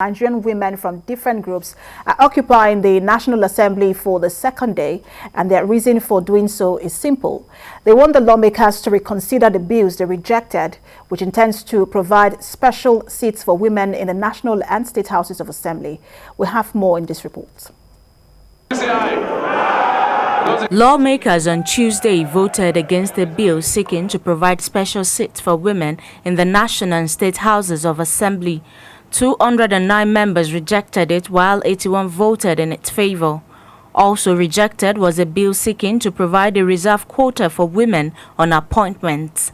Nigerian women from different groups are occupying the National Assembly for the second day, and their reason for doing so is simple. They want the lawmakers to reconsider the bills they rejected, which intends to provide special seats for women in the national and state houses of assembly. We have more in this report. Lawmakers on Tuesday voted against a bill seeking to provide special seats for women in the national and state houses of assembly. 209 members rejected it, while 81 voted in its favor. Also rejected was a bill seeking to provide a reserve quota for women on appointments.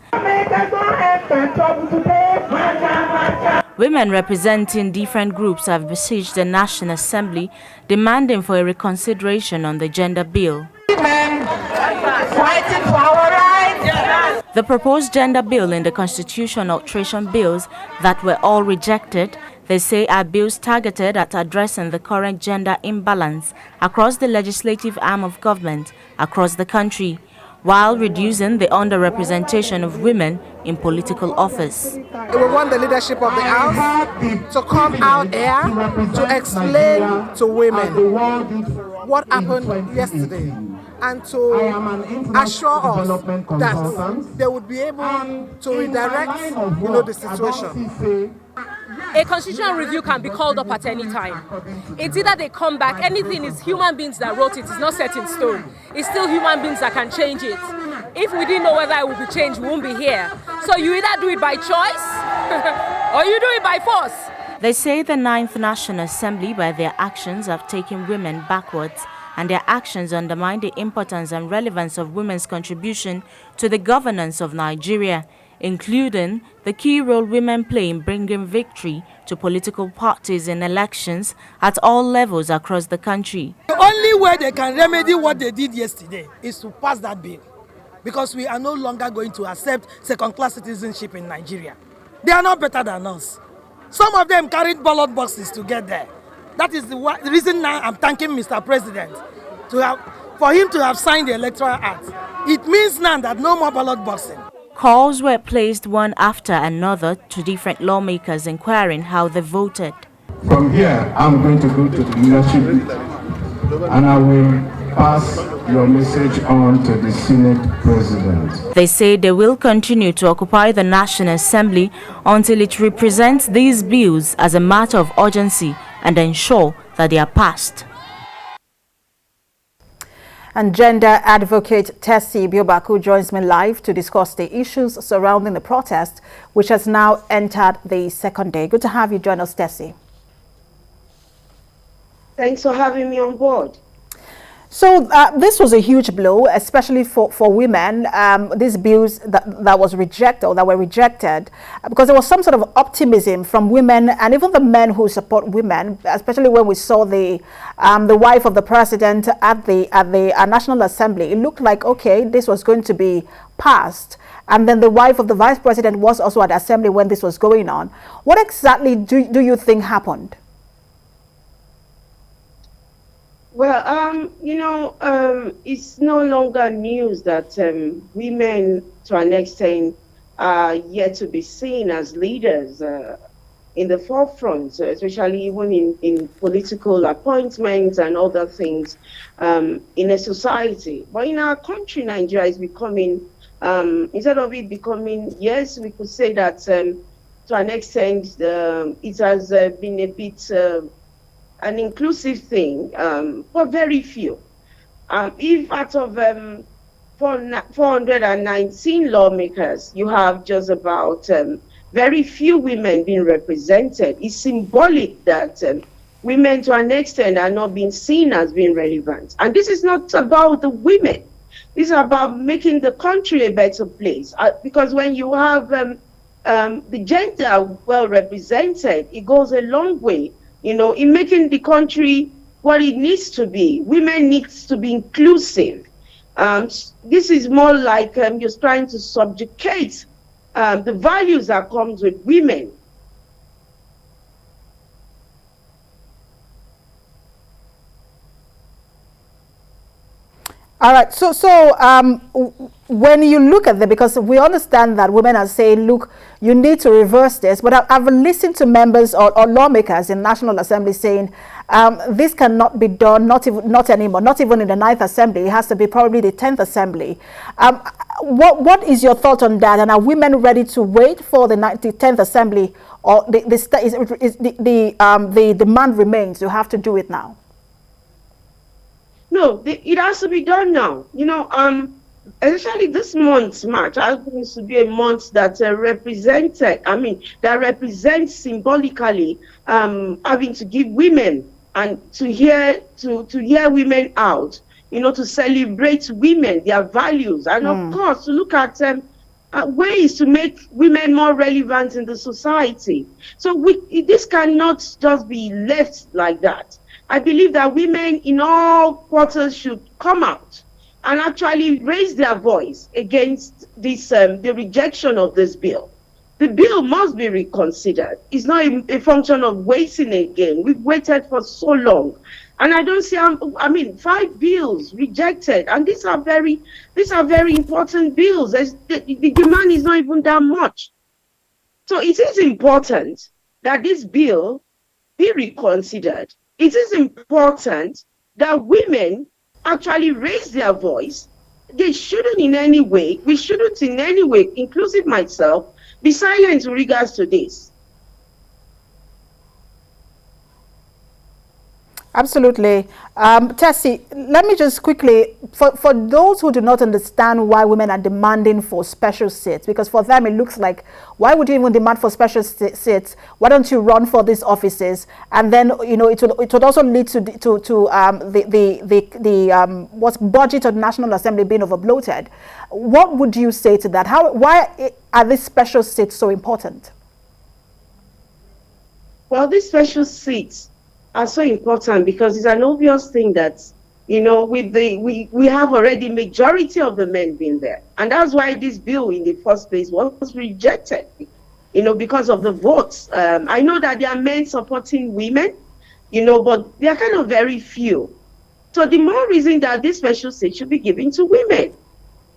Women representing different groups have besieged the National Assembly, demanding for a reconsideration on the gender bill. Women fighting for our rights. The proposed gender bill in the constitution alteration bills that were all rejected, they say, are bills targeted at addressing the current gender imbalance across the legislative arm of government across the country, while reducing the underrepresentation of women in political office. We want the leadership of the House to come out here to explain to women what happened yesterday, and to assure us that they would be able to redirect, the situation. A constitutional review can be called up at any time. It's either they come back, anything is human beings that wrote it, it's not set in stone. It's still human beings that can change it. If we didn't know whether it would be changed, we won't be here. So you either do it by choice or you do it by force. They say the 9th National Assembly, by their actions, have taken women backwards, and their actions undermine the importance and relevance of women's contribution to the governance of Nigeria, including the key role women play in bringing victory to political parties in elections at all levels across the country. The only way they can remedy what they did yesterday is to pass that bill, because we are no longer going to accept second-class citizenship in Nigeria. They are not better than us. Some of them carried ballot boxes to get there. That is the reason now I'm thanking Mr. President for him to have signed the Electoral Act. It means now that no more ballot boxing. Calls were placed one after another to different lawmakers inquiring how they voted. From here, I'm going to go to the leadership and I will pass your message on to the Senate President. They say they will continue to occupy the National Assembly until it represents these bills as a matter of urgency and ensure that they are passed. And gender advocate Tessie Biobaku joins me live to discuss the issues surrounding the protest, which has now entered the second day. Good to have you join us, Tessie. Thanks for having me on board. So this was a huge blow, especially for women, these bills that were rejected, because there was some sort of optimism from women and even the men who support women, especially when we saw the wife of the president at the National Assembly. It looked like, okay, this was going to be passed. And then the wife of the vice president was also at the assembly when this was going on. What exactly do you think happened? Well, it's no longer news that women, to an extent, are yet to be seen as leaders in the forefront, especially even in political appointments and other things in a society. But in our country, Nigeria is becoming, instead of it becoming, yes, we could say that to an extent, it has been a bit an inclusive thing for very few. If out of 419 lawmakers, you have just about very few women being represented, it's symbolic that women to an extent are not being seen as being relevant. And this is not about the women. This is about making the country a better place. Because when you have the gender well represented, it goes a long way in making the country what it needs to be. Women needs to be inclusive. This is more like just trying to subjugate the values that comes with women. All right. So when you look at them, because we understand that women are saying, look, you need to reverse this, but I've listened to members or lawmakers in National Assembly saying this cannot be done, not anymore, not even in the 9th Assembly. It has to be probably the 10th Assembly. What is your thought on that? And are women ready to wait for the 10th Assembly, or the demand remains, you have to do it now? No, it has to be done now. You know, especially this month, March, happens to be a month that that represents symbolically having to give women and to hear women out, you know, to celebrate women, their values, and of course to look at ways to make women more relevant in the society. So this cannot just be left like that. I believe that women in all quarters should come out and actually raise their voice against this, the rejection of this bill. The bill must be reconsidered. It's not a function of waiting again. We've waited for so long. And I don't see, 5 bills rejected. And these are very important bills. The demand is not even that much. So it is important that this bill be reconsidered. It is important that women actually raise their voice. We shouldn't in any way, inclusive myself, be silent in regards to this. Absolutely. Tessie, let me just quickly, for those who do not understand why women are demanding for special seats, because for them it looks like, why would you even demand for special seats? Why don't you run for these offices? And then, you know, it would also lead to what's budget of the National Assembly being overbloated. What would you say to that? Why are these special seats so important? Well, these special seats are so important because it's an obvious thing that, you know, we have already majority of the men being there. And that's why this bill in the first place was rejected, you know, because of the votes. I know that there are men supporting women, you know, but they are kind of very few. So the more reason that this special seat should be given to women.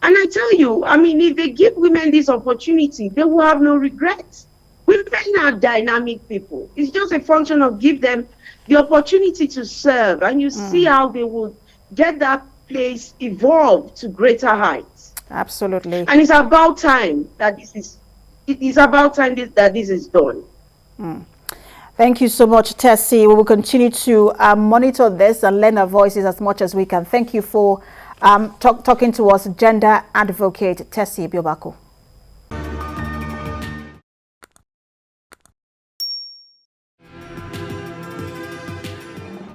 And I tell you, I mean, if they give women this opportunity, they will have no regrets. Women are dynamic people. It's just a function of give them the opportunity to serve, and you see how they will get that place evolved to greater heights. Absolutely. And it's about time that this is done. Thank you so much, Tessie. We will continue to monitor this and lend our voices as much as we can. Thank you for talking to us, gender advocate Tessie Biobako.